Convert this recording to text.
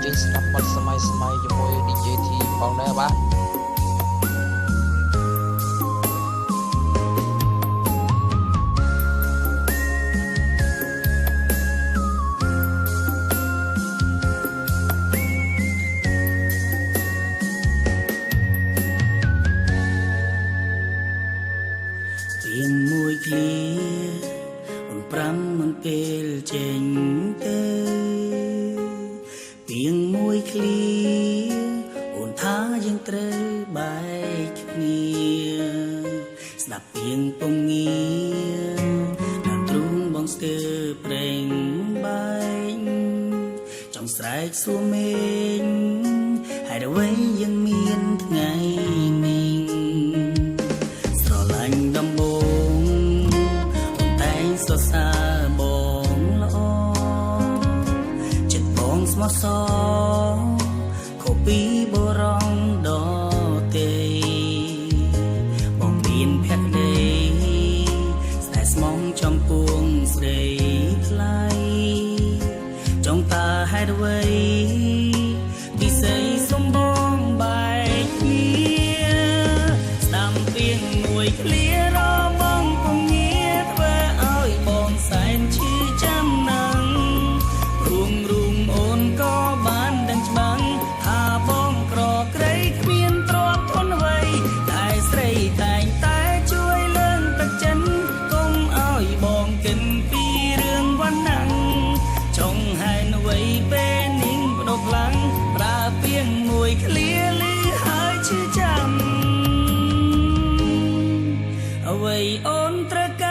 ជិះស្ដាប់បទសម័យជាមួយ DJ T បងដែរបាទទៀងមួយឃ្លាអូនប្រាំមិនពេលចេញទៅទៀងមួយឃ្លាអូនថាយើងត្រូវបែកគ្នាស្ដាប់ទៀងពងងារដល់ទ្រូងបងស្ទើរប្រេងបែកចង់ស្រែកសួរមេឃហេតុអ្វីយើងមានថ្ងៃនេះស្រឡាញ់ដំបូងអូនតែងសរសើរបងល្អចិត្តបងស្មោះសរខុសពីបុរសដទៃបងមានភក្តីស្នេហ៍ស្មងចំពោះស្រីថ្លៃចង់តើហេតុអ្វីពិសេសសំបងបែកគ្នាស្ដាំទៀងមួយឃ្លារបងពងងារធ្វើឲ្យបងសែនឈឺចាំណាំងរួងអូនក៏បានដឹងច្បាស់ថាបងក្រក្រៃគ្មានទ្រព្យធនអ្វីតែស្រីតែងតែជួយលើកទឹកចិត្តកុំឲ្យបងគិតពីរឿងវណ្ណាំងចង់ហែនអ្វីពេលនាងបដប់ឡើងប្រើពាងមួយឃ្លាលឺហើយឈឺចាំអ្វីអូនត្រូវការ